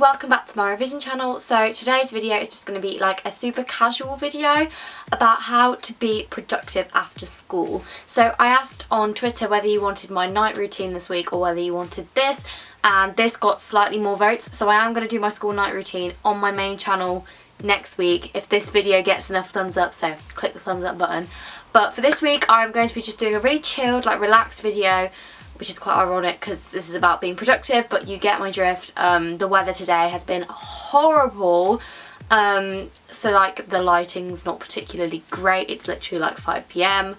welcome back to my revision channel. So today's video is just going to be like a super casual video about how to be productive after school. So I asked on Twitter whether you wanted my night routine this week or whether you wanted this, and this got slightly more votes, so I am going to do my school night routine on my main channel next week if this video gets enough thumbs up, so click the thumbs up button. But for this week I'm going to be just doing a really chilled, like relaxed video, which is quite ironic because this is about being productive, but you get my drift. The weather today has been horrible, so like the lighting's not particularly great. It's literally like 5 PM,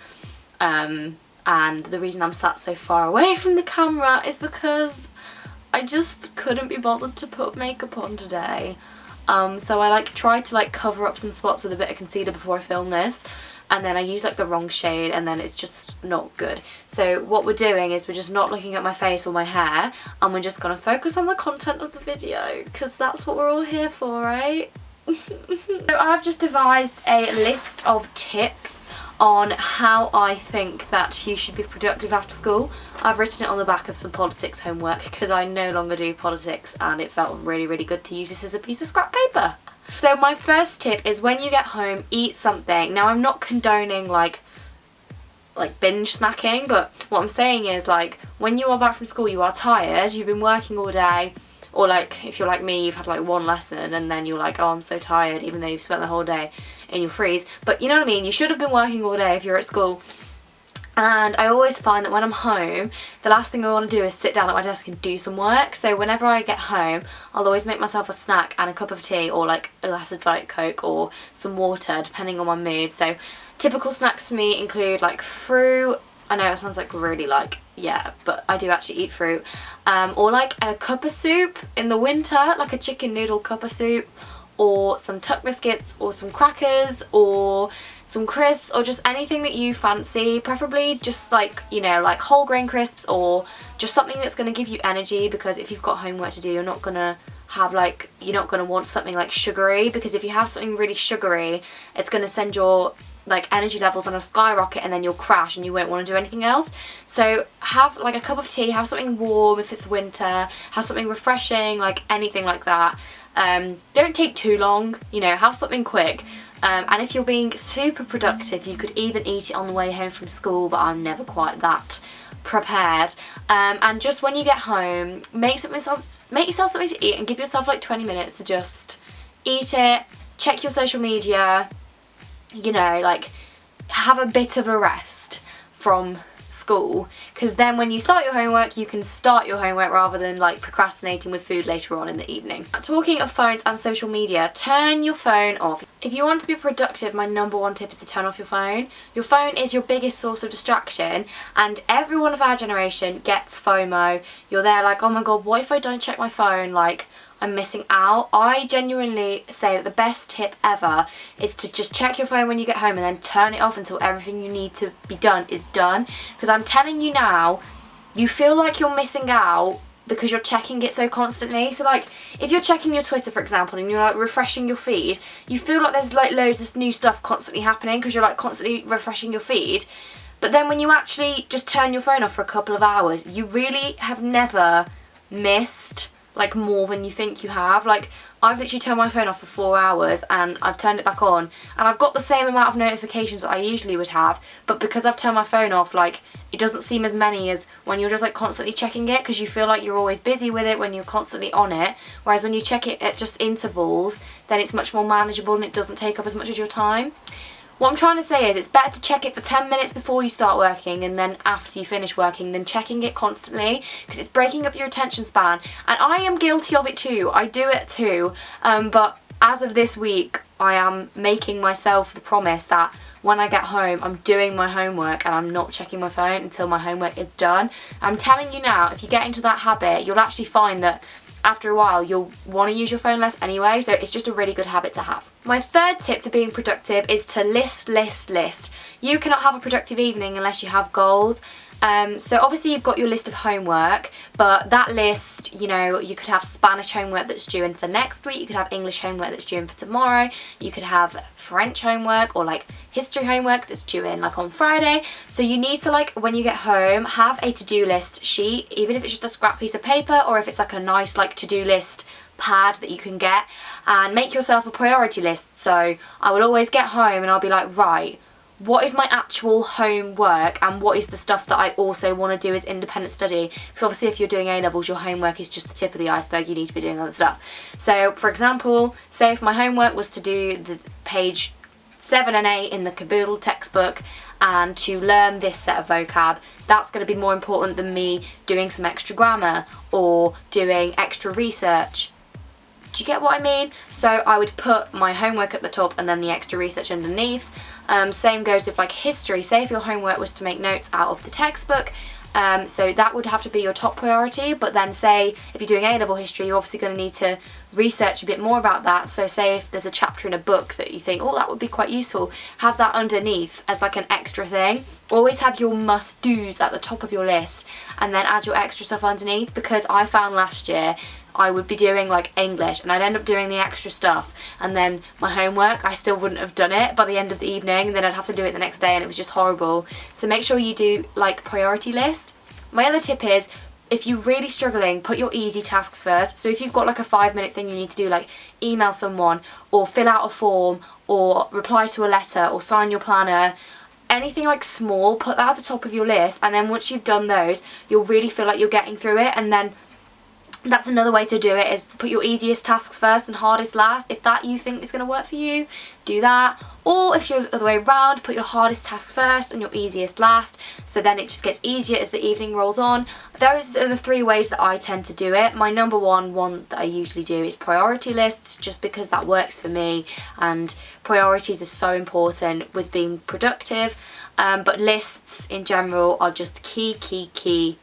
and the reason I'm sat so far away from the camera is because I just couldn't be bothered to put makeup on today. So I like tried to like cover up some spots with a bit of concealer before I film this, and then I use like the wrong shade and then it's just not good. So what we're doing is we're just not looking at my face or my hair, and we're just going to focus on the content of the video because that's what we're all here for, right? So I've just devised a list of tips on how I think that you should be productive after school. I've written it on the back of some politics homework because I no longer do politics and it felt really good to use this as a piece of scrap paper. So my first tip is when you get home, eat something. Now I'm not condoning like binge snacking, but what I'm saying is like when you are back from school you are tired, you've been working all day, or like if you're like me you've had like one lesson and then you're like, oh I'm so tired, even though you've spent the whole day in your freeze. But you know what I mean, you should have been working all day if you're at school. And I always find that when I'm home, the last thing I want to do is sit down at my desk and do some work. So whenever I get home, I'll always make myself a snack and a cup of tea, or like a glass of Diet Coke or some water, depending on my mood. So typical snacks for me include like fruit. I know it sounds like really like, yeah, but I do actually eat fruit. Or like a cup of soup in the winter, like a chicken noodle cup of soup, or some tuck biscuits, or some crackers, or some crisps, or just anything that you fancy, preferably just like, you know, like whole grain crisps, or just something that's going to give you energy, because if you've got homework to do you're not going to have like, you're not going to want something like sugary, because if you have something really sugary it's going to send your like energy levels on a skyrocket and then you'll crash and you won't want to do anything else. So have like a cup of tea, have something warm if it's winter, have something refreshing, like anything like that. Don't take too long, you know, have something quick. And if you're being super productive you could even eat it on the way home from school, but I'm never quite that prepared. And just when you get home, make yourself something to eat and give yourself like 20 minutes to just eat it, check your social media, you know, like have a bit of a rest from school, because then when you start your homework you can start your homework rather than like procrastinating with food later on in the evening. Talking of phones and social media, turn your phone off. If you want to be productive, my #1 tip is to turn off your phone. Your phone is your biggest source of distraction, and everyone of our generation gets FOMO. You're there like, oh my god, what if I don't check my phone, like I'm missing out. I genuinely say that the best tip ever is to just check your phone when you get home and then turn it off until everything you need to be done is done. Because I'm telling you now, you feel like you're missing out because you're checking it so constantly. So like if you're checking your Twitter for example and you're like refreshing your feed, you feel like there's like loads of new stuff constantly happening because you're like constantly refreshing your feed. But then when you actually just turn your phone off for a couple of hours, you really have never missed like more than you think you have. Like I've literally turned my phone off for 4 hours and I've turned it back on and I've got the same amount of notifications that I usually would have, but because I've turned my phone off, like it doesn't seem as many as when you're just like constantly checking it, because you feel like you're always busy with it when you're constantly on it, whereas when you check it at just intervals then it's much more manageable and it doesn't take up as much of your time. What I'm trying to say is it's better to check it for 10 minutes before you start working and then after you finish working than checking it constantly, because it's breaking up your attention span. And I am guilty of it too, I do it too, but as of this week I am making myself the promise that when I get home I'm doing my homework and I'm not checking my phone until my homework is done. I'm telling you now, if you get into that habit you'll actually find that after a while you'll want to use your phone less anyway, so it's just a really good habit to have. My third tip to being productive is to list. You cannot have a productive evening unless you have goals. So obviously you've got your list of homework, but that list, you know, you could have Spanish homework that's due in for next week, you could have English homework that's due in for tomorrow, you could have French homework or like history homework that's due in like on Friday. So you need to, like, when you get home, have a to-do list sheet, even if it's just a scrap piece of paper or if it's like a nice like to-do list pad that you can get, and make yourself a priority list. So I will always get home and I'll be like, right, what is my actual homework and what is the stuff that I also want to do as independent study? Because obviously if you're doing A-levels, your homework is just the tip of the iceberg. You need to be doing other stuff. So for example, say if my homework was to do the page 7 and 8 in the Caboodle textbook and to learn this set of vocab, that's going to be more important than me doing some extra grammar or doing extra research. Do you get what I mean? So I would put my homework at the top and then the extra research underneath. Same goes with like history. Say if your homework was to make notes out of the textbook, so that would have to be your top priority. But then say if you're doing A-level history, you're obviously going to need to research a bit more about that. So say if there's a chapter in a book that you think, oh, that would be quite useful, have that underneath as like an extra thing. Always have your must-dos at the top of your list and then add your extra stuff underneath, because I found last year I would be doing like English and I'd end up doing the extra stuff, and then my homework, I still wouldn't have done it by the end of the evening, and then I'd have to do it the next day and it was just horrible. So make sure you do like priority list. My other tip is, if you're really struggling, put your easy tasks first. So if you've got like a 5-minute thing you need to do, like email someone or fill out a form or reply to a letter or sign your planner, anything like small, put that at the top of your list, and then once you've done those, you'll really feel like you're getting through it. And then that's another way to do it, is put your easiest tasks first and hardest last. If that you think is going to work for you, do that. Or if you're the other way around, put your hardest tasks first and your easiest last, so then it just gets easier as the evening rolls on. Those are the 3 ways that I tend to do it. My number one that I usually do is priority lists, just because that works for me, and priorities are so important with being productive. But lists in general are just key.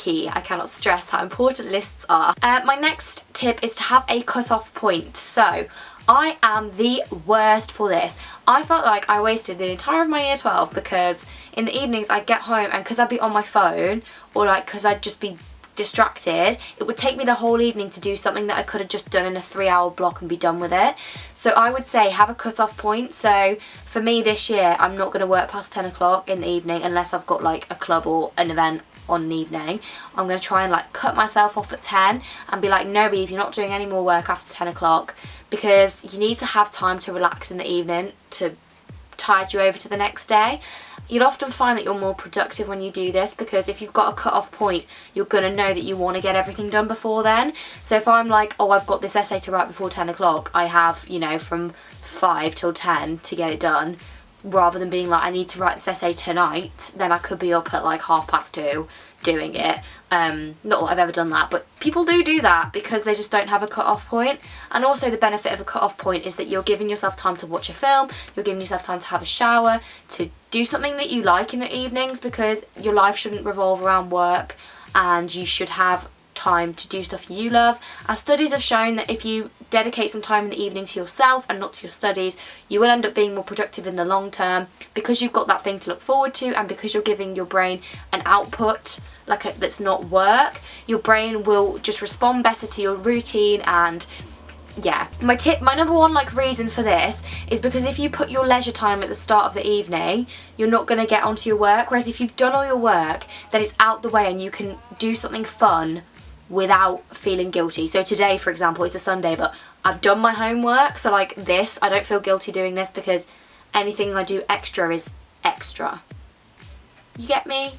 I cannot stress how important lists are. My next tip is to have a cut-off point. So I am the worst for this. I felt like I wasted the entire of my year 12 because in the evenings I'd get home, and because I'd be on my phone or like because I'd just be distracted, it would take me the whole evening to do something that I could have just done in a 3-hour block and be done with it. So I would say have a cut-off point. So for me this year, I'm not going to work past 10 o'clock in the evening unless I've got like a club or an event on an evening. I'm going to try and like cut myself off at 10 and be like, no Eve, you're not doing any more work after 10 o'clock, because you need to have time to relax in the evening to tide you over to the next day. You'll often find that you're more productive when you do this, because if you've got a cut-off point, you're going to know that you want to get everything done before then. So if I'm like, oh, I've got this essay to write before 10 o'clock, I have, you know, from 5 till 10 to get it done, rather than being like, I need to write this essay tonight, then I could be up at like 2:30 doing it. Not that I've ever done that, but people do that because they just don't have a cut-off point. And also the benefit of a cut-off point is that you're giving yourself time to watch a film, you're giving yourself time to have a shower, to do something that you like in the evenings, because your life shouldn't revolve around work and you should have time to do stuff you love. And studies have shown that if you dedicate some time in the evening to yourself and not to your studies, you will end up being more productive in the long term, because you've got that thing to look forward to, and because you're giving your brain an output that's not work. Your brain will just respond better to your routine. And yeah, my number one like reason for this is because if you put your leisure time at the start of the evening, you're not going to get onto your work, whereas if you've done all your work, then it's out the way and you can do something fun without feeling guilty. So today, for example, it's a Sunday, but I've done my homework, so like this, I don't feel guilty doing this, because anything I do extra is extra. You get me?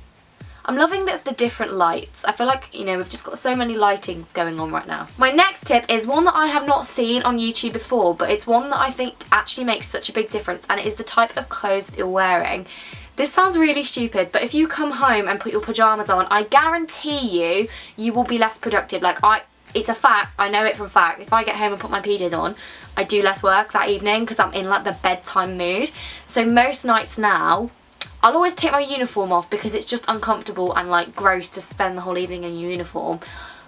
I'm loving the different lights. I feel like, you know, we've just got so many lightings going on right now. My next tip is one that I have not seen on YouTube before, but it's one that I think actually makes such a big difference, and it is the type of clothes that you're wearing. This sounds really stupid, but if you come home and put your pyjamas on, I guarantee you will be less productive. Like, it's a fact, I know it from fact. If I get home and put my PJs on, I do less work that evening because I'm in like the bedtime mood. So most nights now, I'll always take my uniform off because it's just uncomfortable and like gross to spend the whole evening in uniform.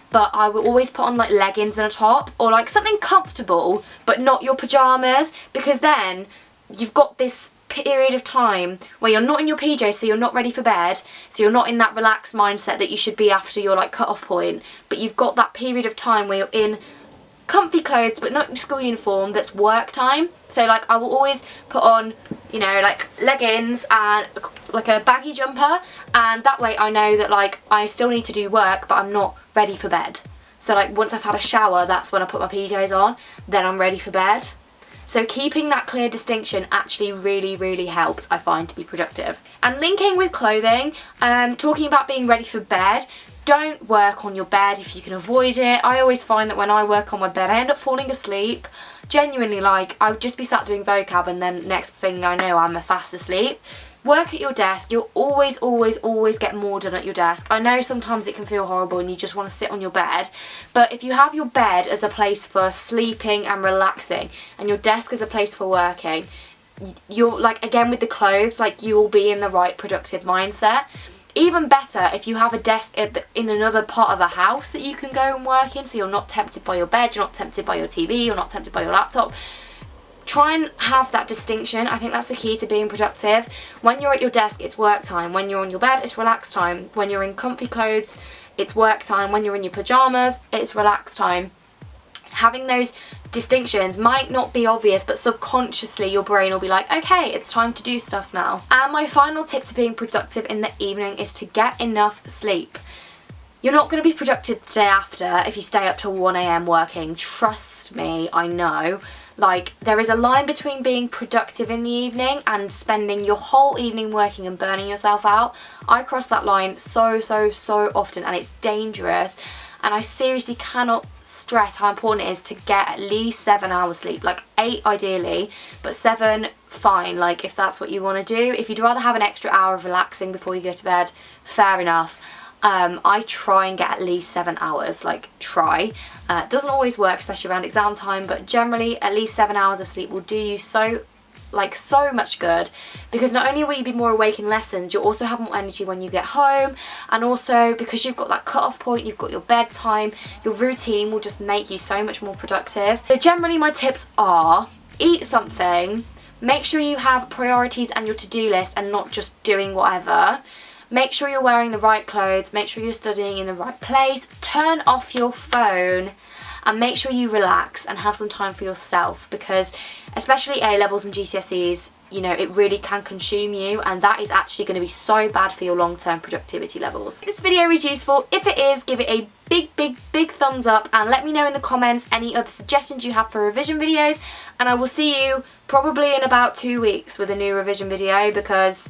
But I will always put on like leggings and a top, or like something comfortable but not your pyjamas, because then you've got this period of time where you're not in your PJs, so you're not ready for bed, so you're not in that relaxed mindset that you should be after your like cut off point, but you've got that period of time where you're in comfy clothes but not your school uniform, that's work time. So like I will always put on, you know, like leggings and like a baggy jumper, and that way I know that like I still need to do work but I'm not ready for bed. So like once I've had a shower, that's when I put my PJs on, then I'm ready for bed. So keeping that clear distinction actually really helps, I find, to be productive. And linking with clothing, talking about being ready for bed, don't work on your bed if you can avoid it. I always find that when I work on my bed, I end up falling asleep. Genuinely, like, I would just be sat doing vocab and then next thing I know, I'm fast asleep. Work at your desk. You'll always get more done at your desk. I know sometimes it can feel horrible and you just want to sit on your bed, but if you have your bed as a place for sleeping and relaxing and your desk as a place for working, you're, like, again with the clothes, like, you will be in the right productive mindset. Even better if you have a desk in another part of the house that you can go and work in, so you're not tempted by your bed, you're not tempted by your TV, you're not tempted by your laptop. Try and have that distinction. I think that's the key to being productive. When you're at your desk, it's work time. When you're on your bed, it's relax time. When you're in comfy clothes, it's work time. When you're in your pyjamas, it's relax time. Having those distinctions might not be obvious, but subconsciously your brain will be like, okay, it's time to do stuff now. And my final tip to being productive in the evening is to get enough sleep. You're not going to be productive the day after if you stay up till 1 AM working. Trust me, I know. Like, there is a line between being productive in the evening and spending your whole evening working and burning yourself out. I cross that line so often, and it's dangerous. And I seriously cannot stress how important it is to get at least 7 hours sleep. Like 8 ideally, but 7 fine, like if that's what you want to do. If you'd rather have an extra hour of relaxing before you go to bed, fair enough. I try and get at least 7 hours, like try. It doesn't always work, especially around exam time, but generally at least 7 hours of sleep will do you so much good, because not only will you be more awake in lessons, you'll also have more energy when you get home, and also because you've got that cut-off point, you've got your bedtime, your routine will just make you so much more productive. So generally my tips are: eat something, make sure you have priorities and your to-do list and not just doing whatever. Make sure you're wearing the right clothes, make sure you're studying in the right place, turn off your phone, and make sure you relax and have some time for yourself, because especially A-levels and GCSEs, you know, it really can consume you, and that is actually going to be so bad for your long-term productivity levels. If this video is useful, if it is, give it a big thumbs up, and let me know in the comments any other suggestions you have for revision videos, and I will see you probably in about 2 weeks with a new revision video, because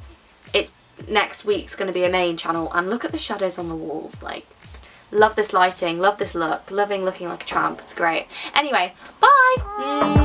it's next week's going to be a main channel. And look at the shadows on the walls, like, love this lighting, love this look, loving looking like a tramp, it's great. Anyway, bye!